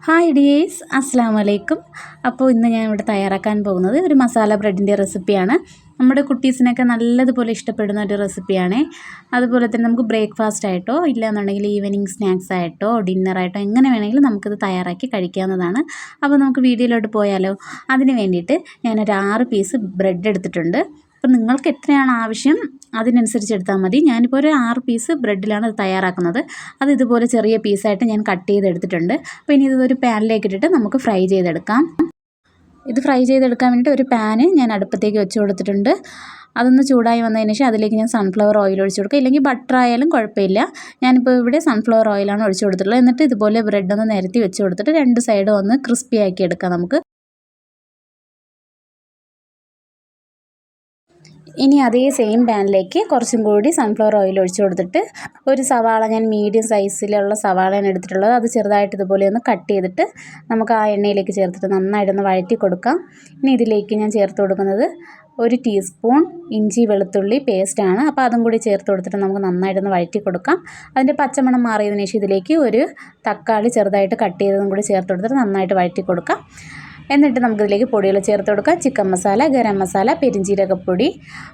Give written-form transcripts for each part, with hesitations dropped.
Hi dears, അസ്സാം വലൈക്കും. അപ്പോൾ ഇന്ന് ഞാൻ ഇവിടെ തയ്യാറാക്കാൻ പോകുന്നത് ഒരു മസാല ബ്രെഡിൻ്റെ റെസിപ്പിയാണ്. നമ്മുടെ കുട്ടീസിനൊക്കെ നല്ലതുപോലെ ഇഷ്ടപ്പെടുന്ന ഒരു റെസിപ്പിയാണ്. അതുപോലെ തന്നെ നമുക്ക് ബ്രേക്ക്ഫാസ്റ്റ് ആയിട്ടോ ഇല്ലയെന്നുണ്ടെങ്കിൽ ഈവനിങ് സ്നാക്സ് ആയിട്ടോ ഡിന്നറായിട്ടോ എങ്ങനെ വേണമെങ്കിലും നമുക്കിത് തയ്യാറാക്കി കഴിക്കാവുന്നതാണ്. അപ്പോൾ നമുക്ക് വീഡിയോയിലോട്ട് പോയാലോ. അതിന് വേണ്ടിയിട്ട് ഞാനൊരു 6 പീസ് ബ്രെഡ് എടുത്തിട്ടുണ്ട്. അപ്പോൾ നിങ്ങൾക്ക് എത്രയാണ് ആവശ്യം അതിനനുസരിച്ച് എടുത്താൽ മതി. ഞാനിപ്പോൾ ഒരു 6 പീസ് ബ്രെഡിലാണ് ഇത് തയ്യാറാക്കുന്നത്. അത് ഇതുപോലെ ചെറിയ പീസായിട്ട് ഞാൻ കട്ട് ചെയ്തെടുത്തിട്ടുണ്ട്. അപ്പോൾ ഇനി ഇതൊരു പാനിലേക്ക് ഇട്ടിട്ട് നമുക്ക് ഫ്രൈ ചെയ്തെടുക്കാം. ഇത് ഫ്രൈ ചെയ്തെടുക്കാൻ വേണ്ടിയിട്ട് ഒരു പാന് ഞാൻ അടുപ്പത്തേക്ക് വെച്ച് കൊടുത്തിട്ടുണ്ട്. അതൊന്ന് ചൂടായി വന്നതിന് ശേഷം അതിലേക്ക് ഞാൻ സൺഫ്ലവർ ഓയിൽ ഒഴിച്ചു കൊടുക്കുക, ഇല്ലെങ്കിൽ ബട്ടർ ആയാലും കുഴപ്പമില്ല. ഞാനിപ്പോൾ ഇവിടെ സൺഫ്ലവർ ഓയിലാണ് ഒഴിച്ചു കൊടുത്തിട്ടുള്ളത്. എന്നിട്ട് ഇതുപോലെ ബ്രെഡ് ഒന്ന് നിരത്തി വെച്ച് കൊടുത്തിട്ട് 2 സൈഡും ഒന്ന് ക്രിസ്പി ആക്കി എടുക്കാം നമുക്ക്. ഇനി അതേ സെയിം പാനിലേക്ക് കുറച്ചും കൂടി സൺഫ്ലവർ ഓയിൽ ഒഴിച്ചു കൊടുത്തിട്ട് ഒരു സവാള, ഞാൻ മീഡിയം സൈസിലുള്ള സവാളയാണ് എടുത്തിട്ടുള്ളത്. അത് ചെറുതായിട്ട് ഇതുപോലെ ഒന്ന് കട്ട് ചെയ്തിട്ട് നമുക്ക് ആ എണ്ണയിലേക്ക് ചേർത്തിട്ട് നന്നായിട്ടൊന്ന് വഴറ്റി കൊടുക്കാം. ഇനി ഇതിലേക്ക് ഞാൻ ചേർത്ത് കൊടുക്കുന്നത് 1 ടീസ്പൂൺ ഇഞ്ചി വെളുത്തുള്ളി പേസ്റ്റാണ്. അപ്പോൾ അതും കൂടി ചേർത്ത് കൊടുത്തിട്ട് നമുക്ക് നന്നായിട്ടൊന്ന് വഴറ്റി കൊടുക്കാം. അതിൻ്റെ പച്ചമണം മാറിയതിന് ശേഷം ഇതിലേക്ക് ഒരു തക്കാളി ചെറുതായിട്ട് കട്ട് ചെയ്തതും കൂടി ചേർത്ത് കൊടുത്തിട്ട് നന്നായിട്ട് വഴറ്റി കൊടുക്കാം. എന്നിട്ട് നമുക്കിതിലേക്ക് പൊടികൾ ചേർത്ത് കൊടുക്കാം. ചിക്കൻ മസാല, ഗരം മസാല, പെരിഞ്ജീരകപ്പൊടി,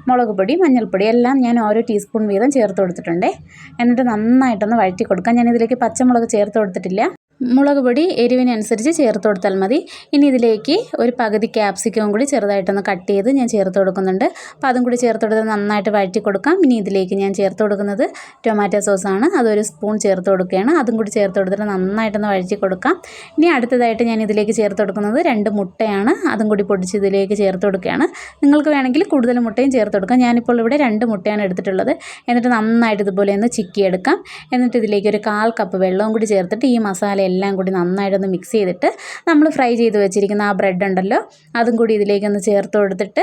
മുളക് പൊടി, മഞ്ഞൾപ്പൊടി എല്ലാം ഞാൻ ഓരോ ടീസ്പൂൺ വീതം ചേർത്ത് കൊടുത്തിട്ടുണ്ട്. എന്നിട്ട് നന്നായിട്ടൊന്ന് വഴറ്റി കൊടുക്കാം. ഞാനിതിലേക്ക് പച്ചമുളക് ചേർത്ത് കൊടുത്തിട്ടില്ല. മുളക് പൊടി എരിവിനനുസരിച്ച് ചേർത്ത് കൊടുത്താൽ മതി. ഇനി ഇതിലേക്ക് ഒരു പകുതി ക്യാപ്സിക്കവും കൂടി ചെറുതായിട്ടൊന്ന് കട്ട് ചെയ്ത് ഞാൻ ചേർത്ത് കൊടുക്കുന്നുണ്ട്. അപ്പോൾ അതും കൂടി ചേർത്ത് കൊടുത്ത് നന്നായിട്ട് വഴറ്റി കൊടുക്കാം. ഇനി ഇതിലേക്ക് ഞാൻ ചേർത്ത് കൊടുക്കുന്നത് ടൊമാറ്റോ സോസാണ്. അതൊരു സ്പൂൺ ചേർത്ത് കൊടുക്കുകയാണ്. അതും കൂടി ചേർത്ത് കൊടുത്തിട്ട് നന്നായിട്ടൊന്ന് വഴറ്റി കൊടുക്കാം. ഇനി അടുത്തതായിട്ട് ഞാൻ ഇതിലേക്ക് ചേർത്ത് കൊടുക്കുന്നത് 2 മുട്ടയാണ്. അതും കൂടി പൊടിച്ച് ഇതിലേക്ക് ചേർത്ത് കൊടുക്കുകയാണ്. നിങ്ങൾക്ക് വേണമെങ്കിൽ കൂടുതൽ മുട്ടയും ചേർത്ത് കൊടുക്കാം. ഞാനിപ്പോൾ ഇവിടെ 2 മുട്ടയാണ് എടുത്തിട്ടുള്ളത്. എന്നിട്ട് നന്നായിട്ട് ഇതുപോലെ ഒന്ന് ചിക്കിയെടുക്കാം. എന്നിട്ട് ഇതിലേക്ക് ഒരു 1/4 കപ്പ് വെള്ളവും കൂടി ചേർത്തിട്ട് ഈ മസാല എല്ലാം കൂടി നന്നായിട്ടൊന്ന് മിക്സ് ചെയ്തിട്ട് നമ്മൾ ഫ്രൈ ചെയ്ത് വെച്ചിരിക്കുന്ന ആ ബ്രെഡ് ഉണ്ടല്ലോ അതും കൂടി ഇതിലേക്കൊന്ന് ചേർത്ത് കൊടുത്തിട്ട്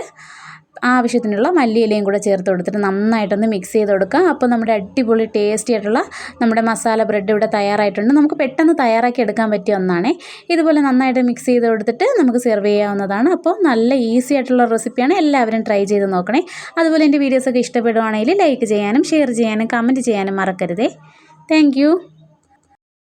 ആവശ്യത്തിനുള്ള മല്ലിയിലയും കൂടെ ചേർത്ത് കൊടുത്തിട്ട് നന്നായിട്ടൊന്ന് മിക്സ് ചെയ്ത് കൊടുക്കുക. അപ്പോൾ നമ്മുടെ അടിപൊളി ടേസ്റ്റി ആയിട്ടുള്ള നമ്മുടെ മസാല ബ്രെഡ് ഇവിടെ തയ്യാറായിട്ടുണ്ട്. നമുക്ക് പെട്ടെന്ന് തയ്യാറാക്കി എടുക്കാൻ പറ്റിയ ഒന്നാണ്. ഇതുപോലെ നന്നായിട്ട് മിക്സ് ചെയ്ത് കൊടുത്തിട്ട് നമുക്ക് സെർവ് ചെയ്യാവുന്നതാണ്. അപ്പോൾ നല്ല ഈസി ആയിട്ടുള്ള റെസിപ്പിയാണ്. എല്ലാവരും ട്രൈ ചെയ്ത് നോക്കണേ. അതുപോലെ എൻ്റെ വീഡിയോസൊക്കെ ഇഷ്ടപ്പെടുവാണെങ്കിൽ ലൈക്ക് ചെയ്യാനും ഷെയർ ചെയ്യാനും കമൻറ്റ് ചെയ്യാനും മറക്കരുതേ. താങ്ക്